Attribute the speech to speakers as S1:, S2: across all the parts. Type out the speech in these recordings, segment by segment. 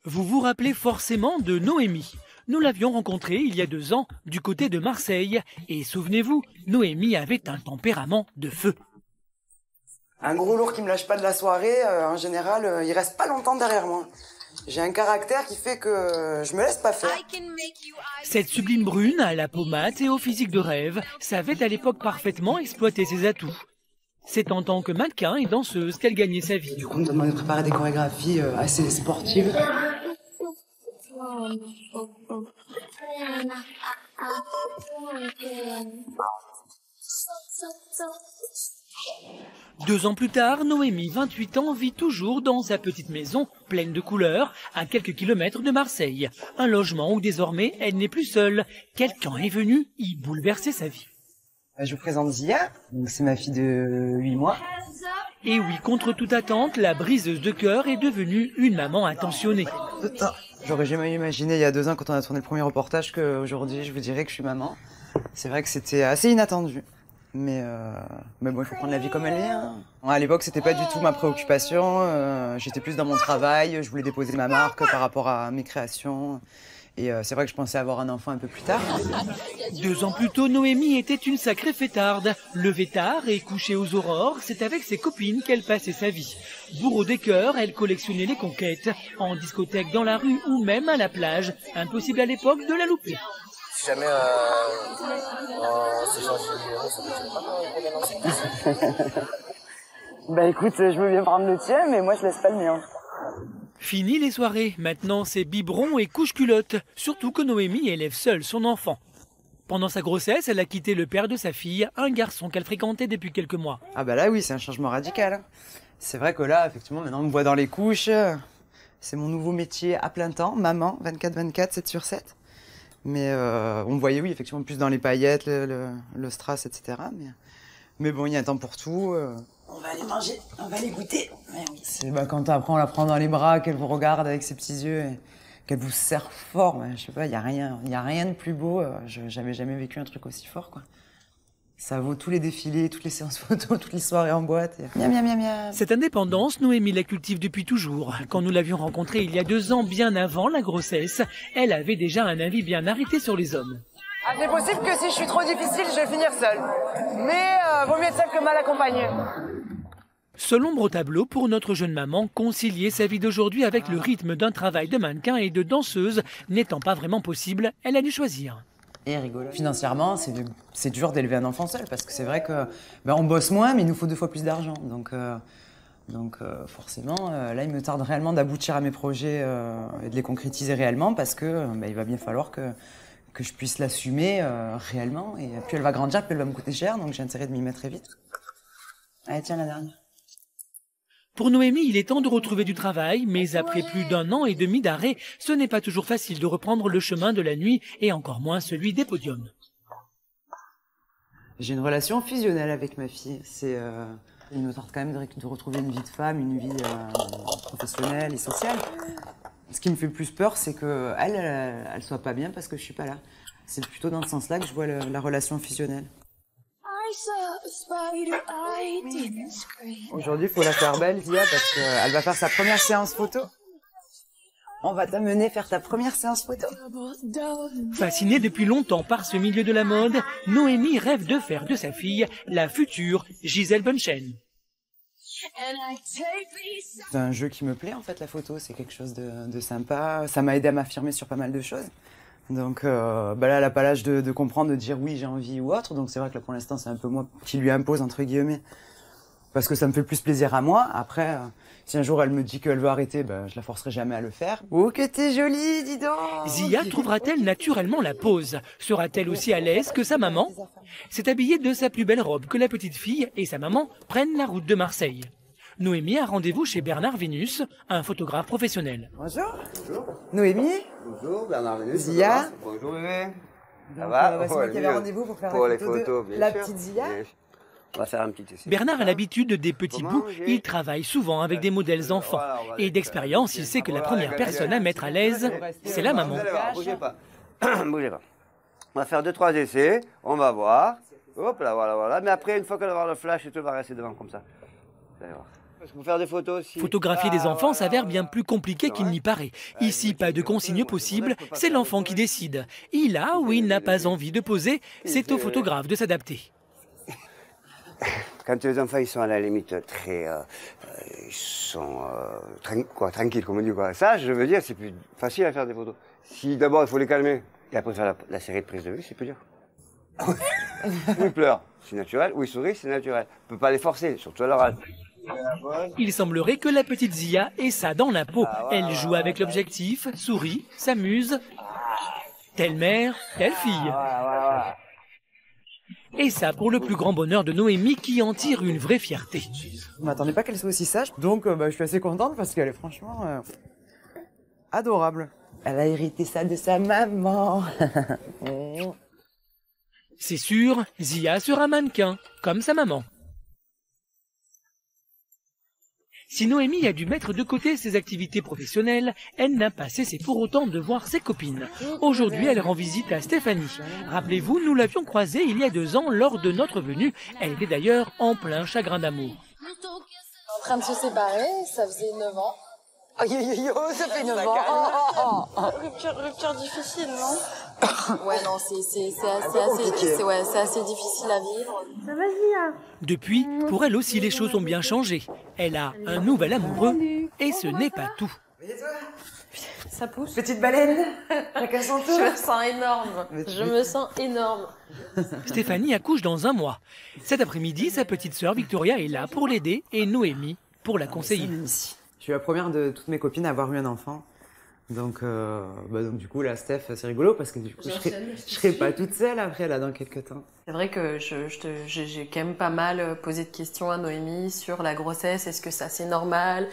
S1: Vous vous rappelez forcément de Noémie. Nous l'avions rencontrée il y a 2 ans du côté de Marseille. Et souvenez-vous, Noémie avait un tempérament de feu.
S2: Un gros lourd qui me lâche pas de la soirée, en général, il reste pas longtemps derrière moi. J'ai un caractère qui fait que je me laisse pas faire.
S1: Cette sublime brune à la peau mate et au physique de rêve savait à l'époque parfaitement exploiter ses atouts. C'est en tant que mannequin et danseuse qu'elle gagnait sa vie.
S2: Du coup, on me demande de préparer des chorégraphies assez sportives.
S1: Deux ans plus tard, Noémie, 28 ans, vit toujours dans sa petite maison pleine de couleurs à quelques kilomètres de Marseille. Un logement où désormais elle n'est plus seule. Quelqu'un est venu y bouleverser sa vie.
S2: Je vous présente Zia, c'est ma fille de 8 mois.
S1: Et oui, contre toute attente, la briseuse de cœur est devenue une maman attentionnée.
S2: J'aurais jamais imaginé il y a 2 ans quand on a tourné le premier reportage qu'aujourd'hui je vous dirais que je suis maman. C'est vrai que c'était assez inattendu. Mais bon, il faut prendre la vie comme elle vient. À l'époque, c'était pas du tout ma préoccupation. J'étais plus dans mon travail. Je voulais déposer ma marque par rapport à mes créations. Et c'est vrai que je pensais avoir un enfant un peu plus tard.
S1: 2 ans plus tôt, Noémie était une sacrée fêtarde. Levée tard et couchée aux aurores, c'est avec ses copines qu'elle passait sa vie. Bourreau des cœurs, elle collectionnait les conquêtes, en discothèque, dans la rue ou même à la plage. Impossible à l'époque de la louper.
S3: Si jamais on s'échange de numéro, ça peut être pas mal.
S2: Bah écoute, je veux bien prendre le tien, mais moi je laisse pas le mien.
S1: Fini les soirées, maintenant c'est biberon et couche-culotte, surtout que Noémie élève seule son enfant. Pendant sa grossesse, elle a quitté le père de sa fille, un garçon qu'elle fréquentait depuis quelques mois.
S2: Ah bah là oui, c'est un changement radical. C'est vrai que là, effectivement, maintenant on me voit dans les couches. C'est mon nouveau métier à plein temps, maman, 24/24, 7/7. Mais on me voyait, oui, effectivement, plus dans les paillettes, le strass, etc. Mais bon, il y a un temps pour tout. On va aller manger, on va aller goûter. Oui. C'est quand après on la prend dans les bras, qu'elle vous regarde avec ses petits yeux et qu'elle vous serre fort. Je sais pas, il y a rien de plus beau. J'avais jamais vécu un truc aussi fort, quoi. Ça vaut tous les défilés, toutes les séances photos, toutes les soirées en boîte. Miam, miam, miam, miam.
S1: Cette indépendance, Noémie la cultive depuis toujours. Quand nous l'avions rencontrée il y a 2 ans, bien avant la grossesse, elle avait déjà un avis bien arrêté sur les hommes.
S2: Ah, c'est possible que si je suis trop difficile, je vais finir seule. Mais vaut mieux être seule que mal accompagnée.
S1: Seule ombre au tableau pour notre jeune maman, concilier sa vie d'aujourd'hui avec le rythme d'un travail de mannequin et de danseuse n'étant pas vraiment possible, elle a dû choisir.
S2: Et rigolo. Financièrement, c'est dur d'élever un enfant seul parce que c'est vrai que on bosse moins, mais il nous faut 2 fois plus d'argent. Donc forcément, là, il me tarde réellement d'aboutir à mes projets et de les concrétiser réellement parce que il va bien falloir que je puisse l'assumer réellement. Et plus elle va grandir, plus elle va me coûter cher, donc j'ai intérêt de m'y mettre très vite. Allez, tiens, la dernière.
S1: Pour Noémie, il est temps de retrouver du travail, mais après plus d'1 an et demi d'arrêt, ce n'est pas toujours facile de reprendre le chemin de la nuit et encore moins celui des podiums.
S2: J'ai une relation fusionnelle avec ma fille. Il me tarde quand même de retrouver une vie de femme, une vie professionnelle et sociale. Ce qui me fait le plus peur, c'est qu'elle soit pas bien parce que je suis pas là. C'est plutôt dans ce sens-là que je vois la relation fusionnelle. Aujourd'hui, il faut la faire belle, Zia, parce qu'elle va faire sa première séance photo. On va t'amener faire ta première séance photo.
S1: Fascinée depuis longtemps par ce milieu de la mode, Noémie rêve de faire de sa fille la future Gisèle Bündchen.
S2: C'est un jeu qui me plaît, en fait, la photo. C'est quelque chose de sympa. Ça m'a aidé à m'affirmer sur pas mal de choses. Donc là, elle n'a pas l'âge de comprendre, de dire oui, j'ai envie ou autre. Donc c'est vrai que là, pour l'instant, c'est un peu moi qui lui impose, entre guillemets. Parce que ça me fait plus plaisir à moi. Après, si un jour elle me dit qu'elle veut arrêter, je la forcerai jamais à le faire. Oh, que t'es jolie, dis donc!
S1: Zia trouvera-t-elle naturellement la pose? Sera-t-elle aussi à l'aise que sa maman? C'est habillée de sa plus belle robe que la petite fille et sa maman prennent la route de Marseille. Noémie a rendez-vous chez Bernard Vénus, un photographe professionnel.
S2: Bonjour.
S3: Bonjour.
S2: Noémie.
S3: Bonjour, Bernard Vénus.
S2: Zia.
S3: Bonjour, bébé. Ça
S2: va? C'est moi qui avais rendez-vous pour faire la photo de la petite Zia.
S3: On va faire un petit essai.
S1: Bernard a l'habitude des petits bouts. Il travaille souvent avec des modèles enfants. Et d'expérience, il sait que la première personne à mettre à l'aise, c'est la maman.
S3: Bougez pas. Bougez pas. On va faire 2-3 essais. On va voir. Hop là, voilà. Mais après, une fois qu'elle va avoir le flash et tout, elle va rester devant comme ça. Vous allez voir.
S4: Pour faire des photos aussi.
S1: Photographier des enfants s'avère bien plus compliqué qu'il n'y paraît. Ici, pas de consigne possible, c'est l'enfant qui décide. Il a ou il n'a pas envie de poser, c'est au photographe de s'adapter.
S4: Quand les enfants ils sont à la limite très, ils sont tranquilles comme on dit quoi. Ça, je veux dire, c'est plus facile à faire des photos. Si d'abord il faut les calmer et après faire la série de prises de vue, c'est plus dur. Ou ils pleurent, c'est naturel. Ou ils sourient, c'est naturel. On peut pas les forcer, surtout à leur âge.
S1: Il semblerait que la petite Zia ait ça dans la peau. Elle joue avec l'objectif, sourit, s'amuse. Telle mère, telle fille. Et ça pour le plus grand bonheur de Noémie qui en tire une vraie fierté.
S2: Je m'attendais pas qu'elle soit aussi sage, donc je suis assez contente parce qu'elle est franchement adorable. Elle a hérité ça de sa maman.
S1: C'est sûr, Zia sera mannequin, comme sa maman. Si Noémie a dû mettre de côté ses activités professionnelles, elle n'a pas cessé pour autant de voir ses copines. Aujourd'hui, elle rend visite à Stéphanie. Rappelez-vous, nous l'avions croisée il y a 2 ans lors de notre venue. Elle était d'ailleurs en plein chagrin d'amour.
S5: En train de se séparer, ça faisait 9 ans.
S2: Oh, ça fait 9 ans.
S5: Rupture difficile, non? Ouais, non, c'est assez difficile à vivre.
S6: Ça va, Zia?
S1: Depuis, pour elle aussi, les choses ont bien changé. Elle a un nouvel amoureux et ce n'est pas tout.
S5: Ça pousse.
S2: Petite baleine. Chacun son tour.
S5: Je me sens énorme. Je me sens énorme.
S1: Stéphanie accouche dans 1 mois. Cet après-midi, sa petite sœur Victoria est là pour l'aider et Noémie pour la conseiller.
S2: Je suis la première de toutes mes copines à avoir eu un enfant. Donc du coup, là, Steph, c'est rigolo parce que du coup, je serai pas toute seule après, là, dans quelques temps.
S5: C'est vrai que j'ai quand même pas mal posé de questions à Noémie sur la grossesse. Est-ce que ça, c'est normal?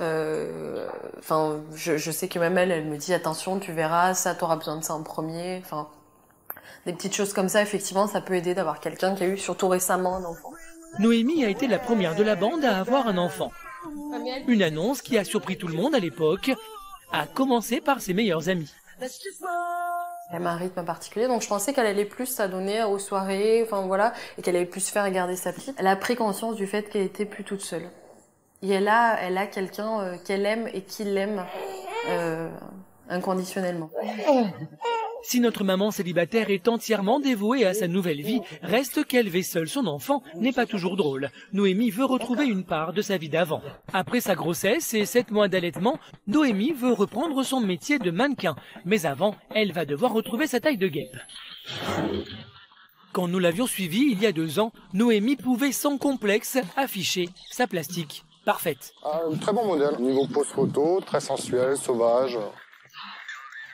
S5: Enfin, je sais que même elle me dit, attention, tu verras, ça, t'auras besoin de ça en premier. Enfin, des petites choses comme ça, effectivement, ça peut aider d'avoir quelqu'un qui a eu, surtout récemment, un enfant.
S1: Noémie a été la première de la bande à avoir un enfant. Une annonce qui a surpris tout le monde à l'époque, à commencer par ses meilleurs amis.
S5: Elle a un rythme particulier, donc je pensais qu'elle allait plus s'adonner aux soirées, enfin voilà, et qu'elle allait plus faire garder sa petite. Elle a pris conscience du fait qu'elle était plus toute seule. Et elle a quelqu'un qu'elle aime et qui l'aime inconditionnellement.
S1: Si notre maman célibataire est entièrement dévouée à sa nouvelle vie, reste qu'élever seule son enfant n'est pas toujours drôle. Noémie veut retrouver une part de sa vie d'avant. Après sa grossesse et 7 mois d'allaitement, Noémie veut reprendre son métier de mannequin. Mais avant, elle va devoir retrouver sa taille de guêpe. Quand nous l'avions suivie il y a 2 ans, Noémie pouvait sans complexe afficher sa plastique parfaite.
S7: Un très bon modèle. Niveau pose photo, très sensuel, sauvage.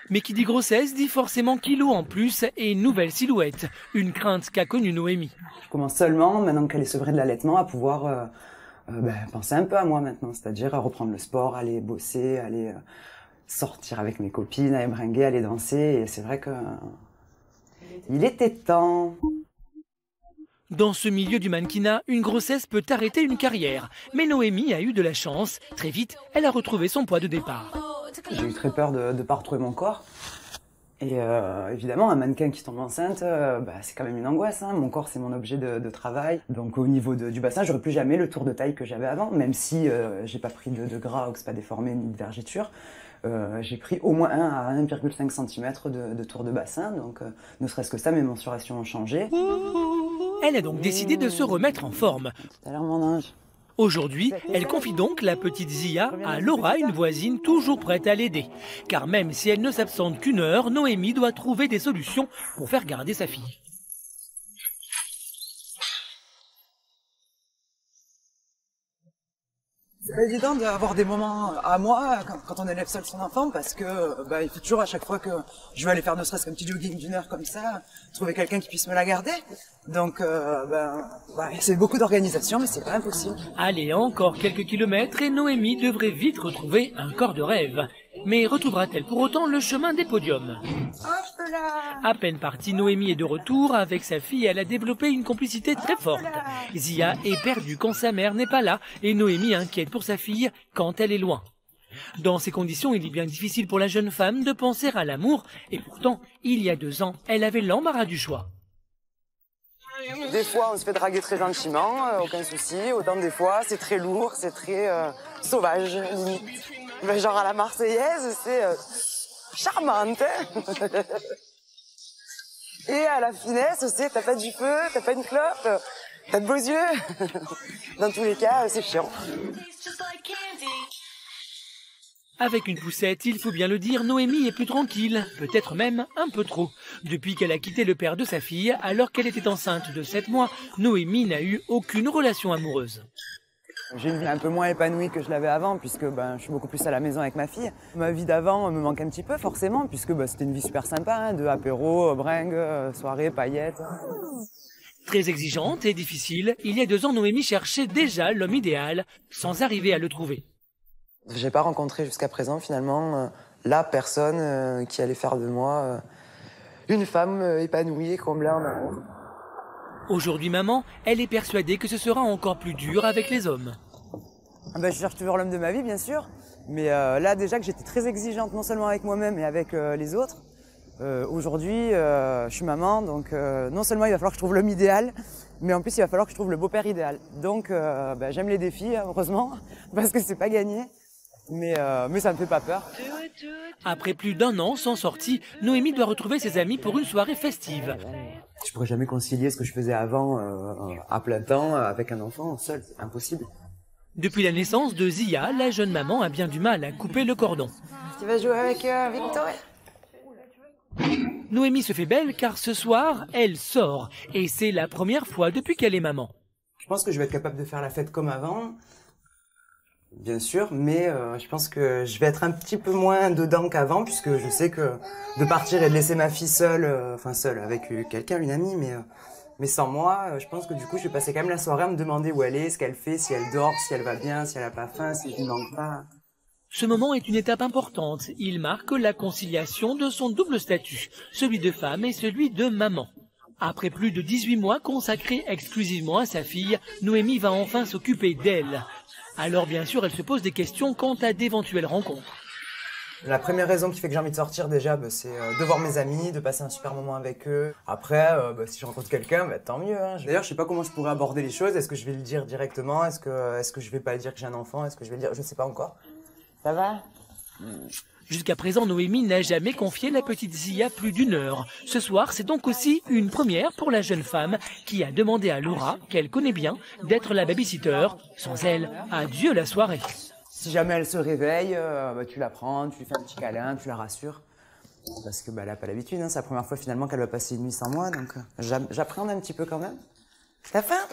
S1: Mais qui dit grossesse dit forcément kilos en plus et une nouvelle silhouette, une crainte qu'a connue Noémie.
S2: Je commence seulement, maintenant qu'elle est sevrée de l'allaitement, à pouvoir penser un peu à moi maintenant, c'est-à-dire à reprendre le sport, aller bosser, aller sortir avec mes copines, aller bringuer, aller danser, et c'est vrai que il était temps.
S1: Dans ce milieu du mannequinat, une grossesse peut arrêter une carrière. Mais Noémie a eu de la chance. Très vite, elle a retrouvé son poids de départ.
S2: J'ai eu très peur de ne pas retrouver mon corps. Et évidemment, un mannequin qui tombe enceinte, c'est quand même une angoisse. Hein. Mon corps, c'est mon objet de travail. Donc au niveau du bassin, j'aurais plus jamais le tour de taille que j'avais avant. Même si j'ai pas pris de gras, ox pas déformé, ni de vergeture. J'ai pris au moins 1 à 1,5 cm de tour de bassin. Donc ne serait-ce que ça, mes mensurations ont changé.
S1: Elle a donc décidé de se remettre en forme.
S2: Tout à l'heure, mon ange.
S1: Aujourd'hui, elle confie donc la petite Zia à Laura, une voisine toujours prête à l'aider. Car même si elle ne s'absente qu'1 heure, Noémie doit trouver des solutions pour faire garder sa fille.
S2: C'est pas évident d'avoir des moments à moi quand on élève seul son enfant parce que il faut toujours à chaque fois que je veux aller faire ne serait-ce qu'un petit jogging d'1 heure comme ça, trouver quelqu'un qui puisse me la garder. Donc c'est beaucoup d'organisation mais c'est pas impossible.
S1: Allez, encore quelques kilomètres et Noémie devrait vite retrouver un corps de rêve. Mais retrouvera-t-elle pour autant le chemin des podiums? À peine partie, Noémie est de retour. Avec sa fille, elle a développé une complicité très forte. Zia est perdue quand sa mère n'est pas là et Noémie inquiète pour sa fille quand elle est loin. Dans ces conditions, il est bien difficile pour la jeune femme de penser à l'amour et pourtant, il y a 2 ans, elle avait l'embarras du choix.
S2: Des fois, on se fait draguer très gentiment, aucun souci. Autant des fois, c'est très lourd, c'est très sauvage, limite. Mais genre à la Marseillaise, c'est charmante. Hein. Et à la finesse, c'est t'as pas du feu, t'as pas une clope, t'as de beaux yeux. Dans tous les cas, c'est chiant.
S1: Avec une poussette, il faut bien le dire, Noémie est plus tranquille, peut-être même un peu trop. Depuis qu'elle a quitté le père de sa fille, alors qu'elle était enceinte de 7 mois, Noémie n'a eu aucune relation amoureuse.
S2: J'ai une vie un peu moins épanouie que je l'avais avant, puisque je suis beaucoup plus à la maison avec ma fille. Ma vie d'avant me manque un petit peu, forcément, puisque c'était une vie super sympa, hein, de apéro, bringue, soirée, paillettes.
S1: Très exigeante et difficile, il y a 2 ans, Noémie cherchait déjà l'homme idéal, sans arriver à le trouver.
S2: J'ai pas rencontré jusqu'à présent, finalement, la personne qui allait faire de moi une femme épanouie et comblée en amour.
S1: Aujourd'hui, maman, elle est persuadée que ce sera encore plus dur avec les hommes.
S2: Je cherche toujours l'homme de ma vie, bien sûr. Mais là, déjà que j'étais très exigeante, non seulement avec moi-même, mais avec les autres. Aujourd'hui, je suis maman, donc non seulement il va falloir que je trouve l'homme idéal, mais en plus, il va falloir que je trouve le beau-père idéal. Donc, j'aime les défis, heureusement, parce que c'est pas gagné. Mais ça me fait pas peur.
S1: Après plus d'1 an sans sortie, Noémie doit retrouver ses amis pour une soirée festive.
S2: Je pourrais jamais concilier ce que je faisais avant à plein temps avec un enfant seul, c'est impossible.
S1: Depuis la naissance de Zia, la jeune maman a bien du mal à couper le cordon.
S2: Tu vas jouer avec Victor?
S1: Noémie se fait belle car ce soir, elle sort. Et c'est la première fois depuis qu'elle est maman.
S2: Je pense que je vais être capable de faire la fête comme avant. Bien sûr, mais je pense que je vais être un petit peu moins dedans qu'avant, puisque je sais que de partir et de laisser ma fille seule, seule avec quelqu'un, une amie, mais sans moi, je pense que du coup je vais passer quand même la soirée à me demander où elle est, ce qu'elle fait, si elle dort, si elle va bien, si elle a pas faim, si je ne manque pas.
S1: Ce moment est une étape importante. Il marque la conciliation de son double statut, celui de femme et celui de maman. Après plus de 18 mois consacrés exclusivement à sa fille, Noémie va enfin s'occuper d'elle. Alors bien sûr, elle se pose des questions quant à d'éventuelles rencontres.
S2: La première raison qui fait que j'ai envie de sortir déjà, c'est de voir mes amis, de passer un super moment avec eux. Après, si je rencontre quelqu'un, tant mieux. Hein. D'ailleurs, je sais pas comment je pourrais aborder les choses. Est-ce que je vais le dire directement? Est-ce que je vais pas dire que j'ai un enfant? Est-ce que je vais le dire? Je sais pas encore. Ça va?
S1: Jusqu'à présent, Noémie n'a jamais confié la petite Zia plus d'1 heure. Ce soir, c'est donc aussi une première pour la jeune femme qui a demandé à Laura, qu'elle connaît bien, d'être la babysitter. Sans elle, adieu la soirée.
S2: Si jamais elle se réveille, tu la prends, tu lui fais un petit câlin, tu la rassures. Parce que elle a pas l'habitude, hein. C'est la première fois finalement qu'elle va passer une nuit sans moi, donc j'appréhende un petit peu quand même. T'as faim?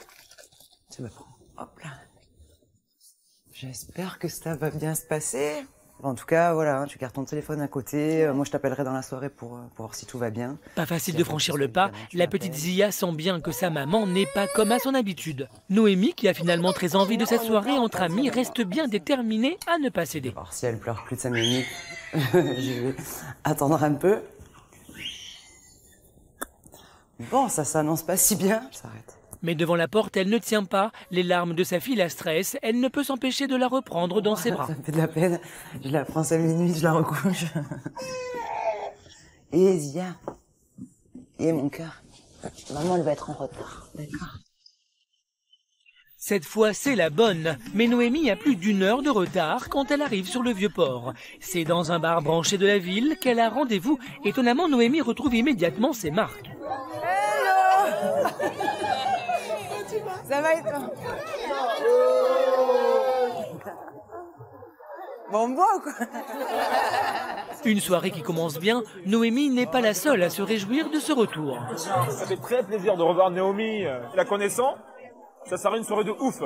S2: Tu me prends. Hop là. J'espère que ça va bien se passer. En tout cas, voilà, hein, tu gardes ton téléphone à côté. Moi, je t'appellerai dans la soirée pour voir si tout va bien.
S1: Pas facile de franchir le pas. La petite Zia sent bien que sa maman n'est pas comme à son habitude. Noémie, qui a finalement très envie de cette soirée entre amis, reste bien déterminée à ne pas céder.
S2: Alors, si elle pleure plus de 5 minutes, je vais attendre un peu. Bon, ça s'annonce pas si bien. J'arrête.
S1: Mais devant la porte, elle ne tient pas. Les larmes de sa fille la stressent. Elle ne peut s'empêcher de la reprendre dans ses bras.
S2: Ça me fait de la peine. Je la prends 5 minutes, je la recouche. Et Zia. Et mon cœur. Maman, elle va être en retard. D'accord.
S1: Cette fois, c'est la bonne. Mais Noémie a plus d'1 heure de retard quand elle arrive sur le Vieux-Port. C'est dans un bar branché de la ville qu'elle a rendez-vous. Étonnamment, Noémie retrouve immédiatement ses marques.
S2: Hello. Ça va et toi? Bon, bois ou quoi?
S1: Une soirée qui commence bien, Noémie n'est pas la seule à se réjouir de ce retour.
S6: Ça fait très plaisir de revoir Naomi. La connaissant, ça sera une soirée de ouf.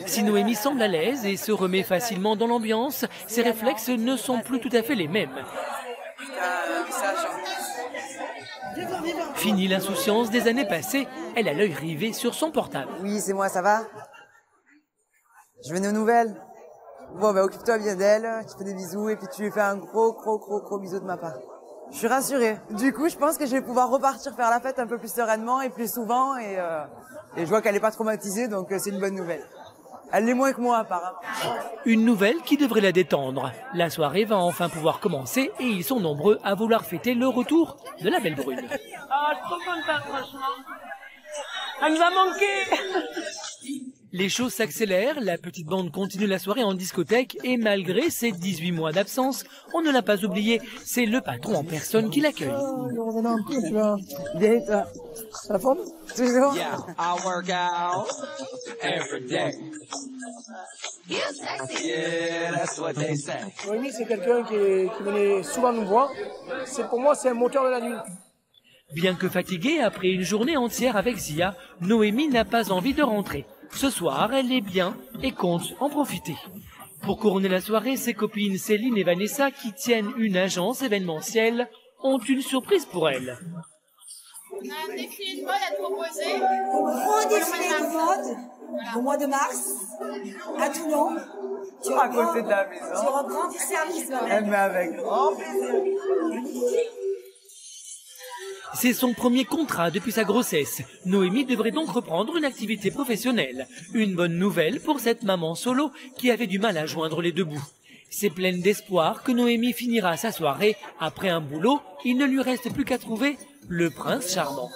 S1: Si Noémie semble à l'aise et se remet facilement dans l'ambiance, ses réflexes ne sont plus tout à fait les mêmes. Fini l'insouciance des années passées, elle a l'œil rivé sur son portable.
S2: Oui, c'est moi, ça va? Je venais aux nouvelles. Bon, occupe-toi bien d'elle, tu fais des bisous et puis tu lui fais un gros bisou de ma part. Je suis rassurée. Du coup, je pense que je vais pouvoir repartir faire la fête un peu plus sereinement et plus souvent et je vois qu'elle est pas traumatisée, donc c'est une bonne nouvelle. Elle l'est moins que moi, apparemment.
S1: Une nouvelle qui devrait la détendre. La soirée va enfin pouvoir commencer et ils sont nombreux à vouloir fêter le retour de la belle brune.
S8: Ah, je suis trop contente, franchement.
S1: Elle nous a manqué. Les choses s'accélèrent, la petite bande continue la soirée en discothèque et malgré ses 18 mois d'absence, on ne l'a pas oublié, c'est le patron en personne qui l'accueille.
S2: Bien, toi. Ça forme toujours.
S8: Yeah, I work out every day. Yeah, that's what they say.
S9: Noémie, c'est quelqu'un qui venait souvent nous voir. Pour moi, c'est un moteur de la nuit.
S1: Bien que fatiguée après une journée entière avec Zia, Noémie n'a pas envie de rentrer. Ce soir, elle est bien et compte en profiter. Pour couronner la soirée, ses copines Céline et Vanessa, qui tiennent une agence événementielle, ont une surprise pour elle.
S10: On a un défilé de mode à te proposer.
S11: Grand défilé de mode au mois de mars à Toulon. Tu
S2: à côté de la maison.
S11: Tu reprends du service.
S2: Mais avec grand plaisir.
S1: C'est son premier contrat depuis sa grossesse. Noémie devrait donc reprendre une activité professionnelle. Une bonne nouvelle pour cette maman solo qui avait du mal à joindre les deux bouts. C'est pleine d'espoir que Noémie finira sa soirée. Après un boulot, il ne lui reste plus qu'à trouver le prince charmant.